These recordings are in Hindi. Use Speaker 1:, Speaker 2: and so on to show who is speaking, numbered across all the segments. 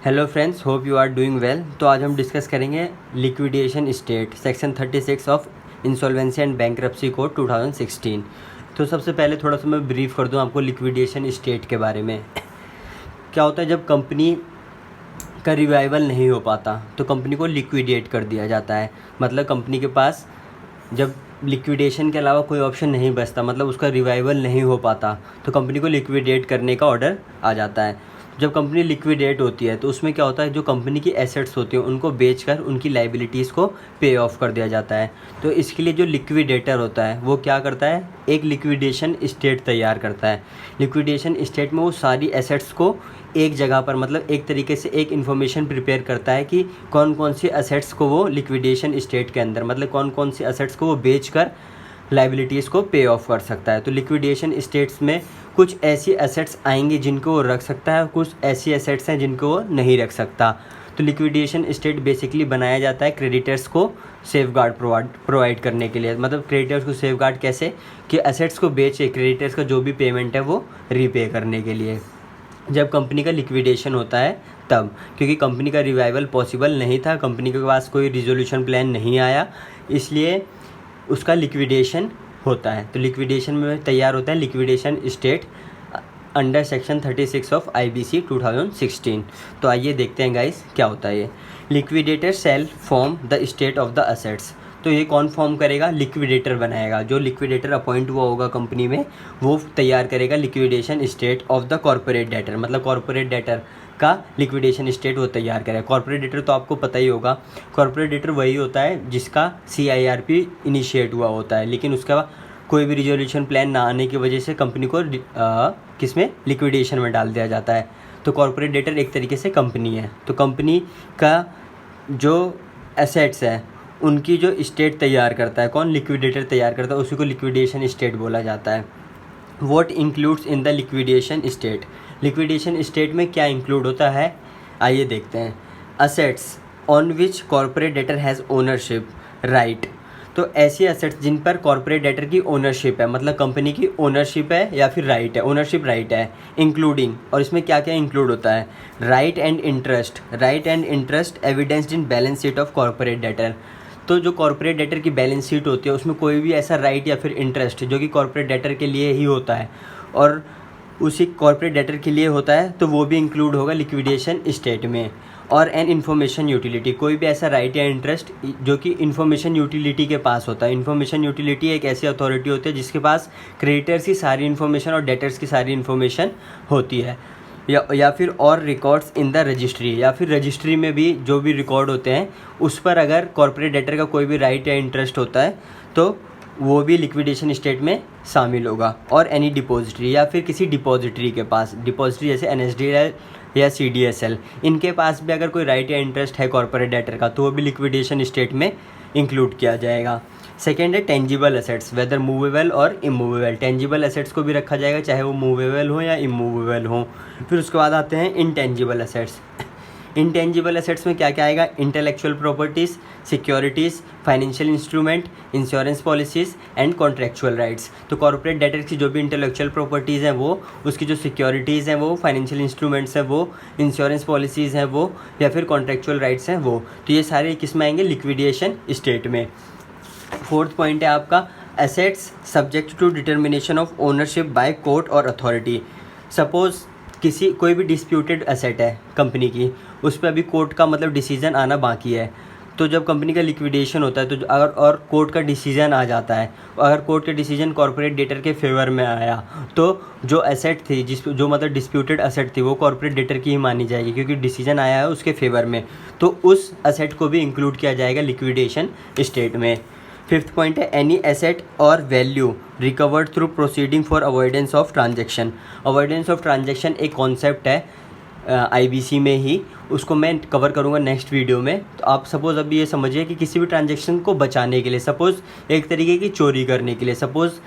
Speaker 1: Hello friends, hope you are doing well. तो आज हम डिस्कस करेंगे liquidation estate section 36 of insolvency and bankruptcy code 2016। तो सबसे पहले थोड़ा सा मैं ब्रीफ कर दूं आपको लिक्विडेशन स्टेट के बारे में। क्या होता है, जब कंपनी का रिवाइवल नहीं हो पाता तो कंपनी को लिक्विडेट कर दिया जाता है। मतलब कंपनी के पास जब लिक्विडेशन के अलावा कोई ऑप्शन नहीं बचता, मतलब उसका रिवाइवल नहीं हो पाता, तो कंपनी को लिक्विडेट करने का ऑर्डर आ जाता है। जब कंपनी लिक्विडेट होती है तो उसमें क्या होता है, जो कंपनी की एसेट्स होती हैं उनको बेचकर उनकी लाइबिलिटीज़ को पे ऑफ कर दिया जाता है। तो इसके लिए जो लिक्विडेटर होता है वो क्या करता है, एक लिक्विडेशन स्टेट तैयार करता है। लिक्विडेशन स्टेट में वो सारी एसेट्स को एक जगह पर, मतलब एक तरीके से एक इन्फॉर्मेशन प्रिपेयर करता है कि कौन कौन सी एसेट्स को वो लिक्विडेशन स्टेट के अंदर, मतलब कौन कौन सी एसेट्स को वो बेचकर लाइबिलिटीज़ को पे ऑफ कर सकता है। तो लिक्विडेशन स्टेट्स में कुछ ऐसी एसेट्स आएंगी जिनको वो रख सकता है, कुछ ऐसी एसेट्स हैं जिनको वो नहीं रख सकता। तो लिक्विडेशन स्टेट बेसिकली बनाया जाता है क्रेडिटर्स को सेफगार्ड प्रोवाइड करने के लिए। मतलब क्रेडिटर्स को सेफगार्ड कैसे, कि एसेट्स को बेचे क्रेडिटर्स का जो भी पेमेंट है वो रीपे करने के लिए। जब कंपनी का लिक्विडेशन होता है तब, क्योंकि कंपनी का रिवाइवल पॉसिबल नहीं था, कंपनी के पास कोई रिजोल्यूशन प्लान नहीं आया, इसलिए उसका लिक्विडेशन होता है। तो लिक्विडेशन में तैयार होता है liquidation state under section 36 of IBC 2016। तो आइए देखते हैं गाइस क्या होता है ये। Liquidator shall form the estate of the assets. तो ये कौन फॉर्म करेगा, लिक्विडेटर बनाएगा। जो लिक्विडेटर अपॉइंट हुआ होगा कंपनी में वो तैयार करेगा liquidation state of the corporate debtor. मतलब कॉर्पोरेट डेटर का लिक्विडेशन स्टेट वो तैयार करेगा। कॉर्पोरेट डेटर तो आपको पता ही होगा, कॉर्पोरेट डेटर वही होता है जिसका CIRP इनिशिएट हुआ होता है, लेकिन उसका कोई भी रिजोल्यूशन प्लान ना आने की वजह से कंपनी को किसमें, लिक्विडेशन में डाल दिया जाता है। तो कॉर्पोरेट डेटर एक तरीके से कंपनी है। तो कंपनी का जो एसेट्स है उनकी जो स्टेट तैयार करता है कौन, लिक्विडेटर तैयार करता है, उसी को लिक्विडेशन स्टेट बोला जाता है। What includes in the liquidation state. Liquidation estate में क्या इंक्लूड होता है, आइए देखते हैं। Assets on which corporate debtor has ownership right. तो ऐसी एसेट्स जिन पर कॉर्पोरेट डेटर की ओनरशिप है, मतलब कंपनी की ओनरशिप है या फिर राइट है, ओनरशिप राइट है, इंक्लूडिंग, और इसमें क्या क्या इंक्लूड होता है, right and interest evidenced in balance sheet of corporate debtor. तो जो कॉर्पोरेट डेटर की बैलेंस शीट होती है उसमें कोई भी ऐसा राइट या फिर इंटरेस्ट जो कि कॉर्पोरेट डेटर के लिए ही होता है और उसी कॉर्पोरेट डेटर के लिए होता है, तो वो भी इंक्लूड होगा लिक्विडेशन स्टेट में। और एन इन्फॉर्मेशन यूटिलिटी, कोई भी ऐसा राइट या इंटरेस्ट जो कि इन्फॉर्मेशन यूटिलिटी के पास होता है। इन्फॉर्मेशन यूटिलिटी एक ऐसी अथॉरिटी होती है जिसके पास क्रेडिटर्स की सारी इन्फॉर्मेशन और डेटर्स की सारी इन्फॉर्मेशन होती है। या फिर और रिकॉर्ड्स इन द रजिस्ट्री, या फिर रजिस्ट्री में भी जो भी रिकॉर्ड होते हैं उस पर अगर कॉर्पोरेट डेटर का कोई भी राइट या इंटरेस्ट होता है तो वो भी लिक्विडेशन स्टेट में शामिल होगा। और एनी डिपॉजिटरी, या फिर किसी डिपॉजिटरी के पास, डिपॉजिटरी जैसे NSDL या CDSL, इनके पास भी अगर कोई राइट या इंटरेस्ट है कॉर्पोरेट डेटर का तो वो भी लिक्विडेशन स्टेट में इंक्लूड किया जाएगा। सेकेंड है टेंजिबल एसेट्स, वेदर मूवेबल और इमूवेबल। टेंजिबल एसेट्स को भी रखा जाएगा चाहे वो मूवेबल हो या इमूवेबल हो। फिर उसके बाद आते हैं इंटेंजिबल एसेट्स। इंटेंजिबल एसेट्स में क्या क्या आएगा, intellectual properties, securities, financial instrument, insurance policies and contractual rights. तो कॉर्पोरेट डेटर की जो भी इंटेलेक्चुअल प्रॉपर्टीज़ हैं वो, उसकी जो सिक्योरिटीज़ हैं वो, फाइनेंशियल इंस्ट्रूमेंट्स हैं वो, इंश्योरेंस पॉलिसीज़ हैं वो, या फिर कॉन्ट्रेक्चुअल राइट्स हैं वो। तो ये सारे किस में आएंगे, लिक्विडेशन स्टेट में। फोर्थ पॉइंट है आपका assets subject to determination of ownership by court और अथॉरिटी। सपोज़ कोई भी डिस्प्यूटेड एसेट है कंपनी की, उस पर अभी कोर्ट का मतलब डिसीजन आना बाकी है। तो जब कंपनी का लिक्विडेशन होता है तो अगर और कोर्ट का डिसीजन आ जाता है, अगर कोर्ट का डिसीजन कॉर्पोरेट डेटर के फेवर में आया तो जो एसेट थी जो मतलब डिस्प्यूटेड एसेट थी वो कॉर्पोरेट डेटर की ही मानी जाएगी क्योंकि डिसीजन आया है उसके फेवर में। तो उस एसेट को भी इंक्लूड किया जाएगा लिक्विडेशन स्टेट में। फिफ्थ पॉइंट है एनी एसेट और value recovered through proceeding for avoidance of transaction. Avoidance of transaction एक कॉन्सेप्ट है IBC में ही, उसको मैं कवर करूँगा नेक्स्ट वीडियो में। तो आप सपोज़ अभी ये समझिए कि किसी भी ट्रांजैक्शन को बचाने के लिए, सपोज़ एक तरीके की चोरी करने के लिए, सपोज़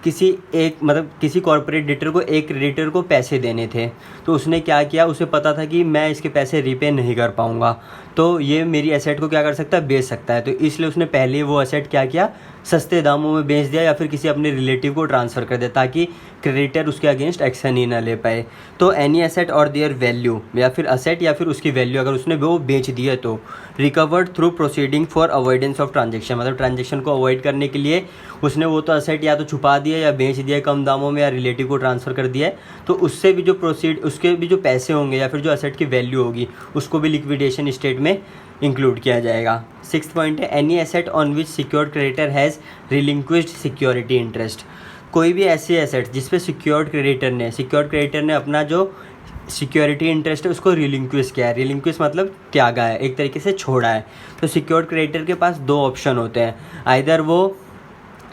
Speaker 1: किसी कॉर्पोरेट डेटर को एक क्रेडिटर को पैसे देने थे, तो उसने क्या किया, उसे पता था कि मैं इसके पैसे रीपे नहीं कर पाऊँगा, तो ये मेरी एसेट को क्या कर सकता है, बेच सकता है। तो इसलिए उसने पहले वो एसेट क्या किया, सस्ते दामों में बेच दिया या फिर किसी अपने रिलेटिव को ट्रांसफ़र कर दिया ताकि क्रेडिटर उसके अगेंस्ट एक्शन ही ना ले पाए। तो एनी एसेट और देयर वैल्यू, या फिर असेट या फिर उसकी वैल्यू अगर उसने वो बेच दी है तो recovered through proceeding for avoidance of transaction, मतलब ट्रांजेक्शन को अवॉइड करने के लिए उसने वो तो असेट या तो छुपा दिया या बेच दिया कम दामों में या रिलेटिव को ट्रांसफ़र कर दिया है, तो उससे भी जो उसके भी जो पैसे होंगे या फिर जो असेट की वैल्यू होगी उसको भी लिक्विडेशन स्टेट में इंक्लूड किया जाएगा। 6th पॉइंट है any asset on which secured creditor has relinquished security interest, कोई भी ऐसी एसेट जिस पे सिक्योर्ड क्रेडिटर ने अपना जो सिक्योरिटी इंटरेस्ट है उसको रिलिंक्विश किया है। रिलिंक्विश मतलब त्यागा है, एक तरीके से छोड़ा है। तो सिक्योर्ड क्रेडिटर के पास दो ऑप्शन होते हैं, आइदर वो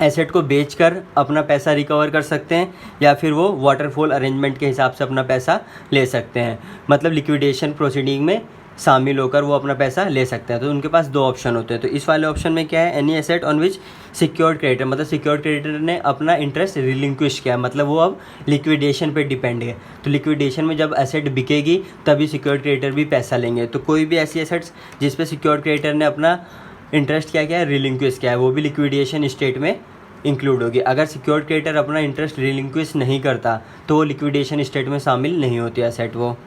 Speaker 1: एसेट को बेचकर अपना पैसा रिकवर कर सकते हैं या फिर वो वाटरफॉल अरेंजमेंट के हिसाब से अपना पैसा ले सकते हैं, मतलब लिक्विडेशन प्रोसीडिंग में शामिल होकर वो अपना पैसा ले सकते हैं। तो उनके पास दो ऑप्शन होते हैं। तो इस वाले ऑप्शन में क्या है, any asset on which secured creditor, मतलब सिक्योर्ड क्रेडिटर ने अपना इंटरेस्ट रिलिंक्विश किया, मतलब वो अब लिक्विडेशन पे डिपेंड है। तो लिक्विडेशन में जब एसेट बिकेगी तभी सिक्योर्ड क्रेडिटर भी पैसा लेंगे। तो कोई भी ऐसी एसेट्स जिस पे सिक्योर्ड क्रेडिटर ने अपना इंटरेस्ट क्या है रिलिंक्विश किया है वो भी लिक्विडेशन स्टेट में इंक्लूड होगी। अगर सिक्योर्ड क्रेडिटर अपना इंटरेस्ट रिलिंक्विश नहीं करता तो वो लिक्विडेशन स्टेट में शामिल नहीं होती एसेट वो।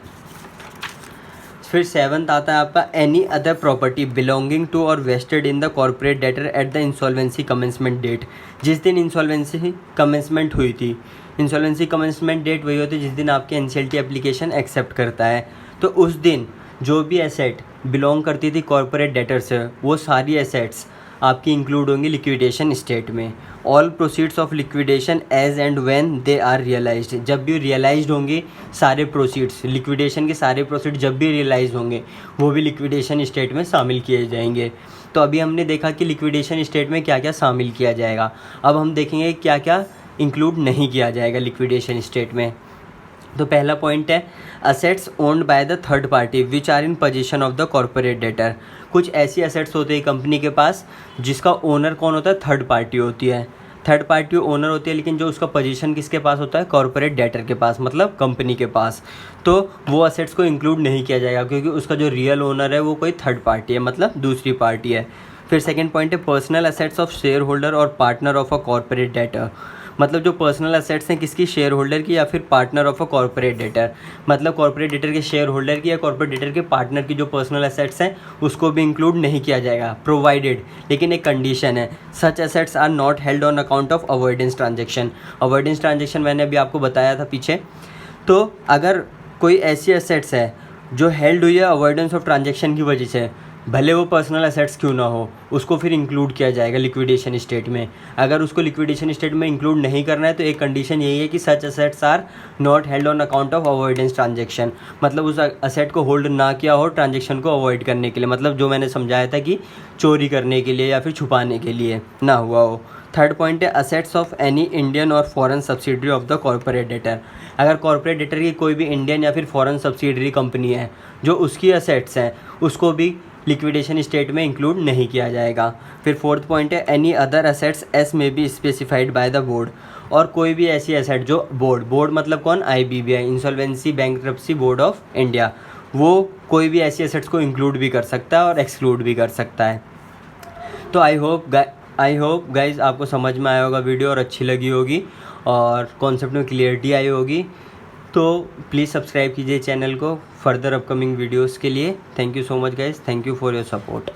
Speaker 1: फिर 7th आता है आपका any other property belonging to और vested in the corporate debtor at the insolvency commencement date, जिस दिन इंसॉल्वेंसी कमेंसमेंट हुई थी। इंसॉल्वेंसी कमेंसमेंट डेट वही होती है जिस दिन आपकी एनसीएलटी एप्लीकेशन एक्सेप्ट करता है। तो उस दिन जो भी एसेट बिलोंग करती थी कॉर्पोरेट डेटर से वो सारी एसेट्स आपकी इंक्लूड होंगी लिक्विडेशन स्टेट में। All proceeds of liquidation as and when they are realised, जब भी रियलाइज्ड होंगे सारे प्रोसीड्स, लिक्विडेशन के सारे प्रोसीड जब भी रियलाइज होंगे वो भी लिक्विडेशन स्टेट में शामिल किए जाएंगे। तो अभी हमने देखा कि लिक्विडेशन स्टेट में क्या क्या शामिल किया जाएगा, अब हम देखेंगे क्या क्या इंक्लूड नहीं किया जाएगा लिक्विडेशन स्टेट में। तो पहला पॉइंट है assets owned by the third party which are in possession of the corporate debtor, कुछ ऐसी असेट्स होते हैं कंपनी के पास जिसका ओनर कौन होता है, थर्ड पार्टी होती है। थर्ड पार्टी ओनर होती है लेकिन जो उसका पोजीशन किसके पास होता है, कॉर्पोरेट डेटर के पास, मतलब कंपनी के पास। तो वो असेट्स को इंक्लूड नहीं किया जाएगा क्योंकि उसका जो रियल ओनर है वो कोई थर्ड पार्टी है, मतलब दूसरी पार्टी है। फिर सेकेंड पॉइंट है personal assets of shareholder और partner of a corporate debtor, मतलब जो पर्सनल असेट्स हैं किसकी, शेयर होल्डर की या फिर partner of a corporate debtor, मतलब कॉर्पोरेट डेटर के शेयर होल्डर की या कॉर्पोरेट डेटर के पार्टनर की जो पर्सनल असेट्स हैं उसको भी इंक्लूड नहीं किया जाएगा, प्रोवाइडेड, लेकिन एक कंडीशन है, such assets are not held on account of avoidance transaction. Avoidance transaction मैंने अभी आपको बताया था पीछे। तो अगर कोई ऐसी असेट्स है जो हेल्ड हुई है अवॉइडेंस ऑफ ट्रांजेक्शन की वजह से, भले वो पर्सनल असेट्स क्यों ना हो, उसको फिर इंक्लूड किया जाएगा लिक्विडेशन स्टेट में। अगर उसको लिक्विडेशन स्टेट में इंक्लूड नहीं करना है तो एक कंडीशन यही है कि such assets are not held on account of avoidance transaction, मतलब उस असेट को होल्ड ना किया हो ट्रांजेक्शन को अवॉइड करने के लिए, मतलब जो मैंने समझाया था कि चोरी करने के लिए या फिर छुपाने के लिए ना हुआ हो। थर्ड पॉइंट है असेट्स ऑफ एनी इंडियन और foreign subsidiary of the corporate debtor, अगर कॉर्पोरेट डेटर की कोई भी इंडियन या फिर फॉरेन सब्सिडरी कंपनी है जो उसकी असेट्स हैं उसको भी लिक्विडेशन स्टेट में इंक्लूड नहीं किया जाएगा। फिर फोर्थ पॉइंट है एनी अदर असेट्स एस में be specified by the board, और कोई भी ऐसी एसेट जो बोर्ड मतलब कौन, IBBI, insolvency bankruptcy board of India, वो कोई भी ऐसी एसेट्स को इंक्लूड भी कर सकता है और एक्सक्लूड भी कर सकता है। तो आई होप गाइज आपको समझ में आया होगा वीडियो और अच्छी लगी होगी और कॉन्सेप्ट में क्लियरिटी आई होगी। तो प्लीज़ सब्सक्राइब कीजिए चैनल को फर्दर अपकमिंग वीडियोस के लिए। Thank you so much guys, thank you for your support.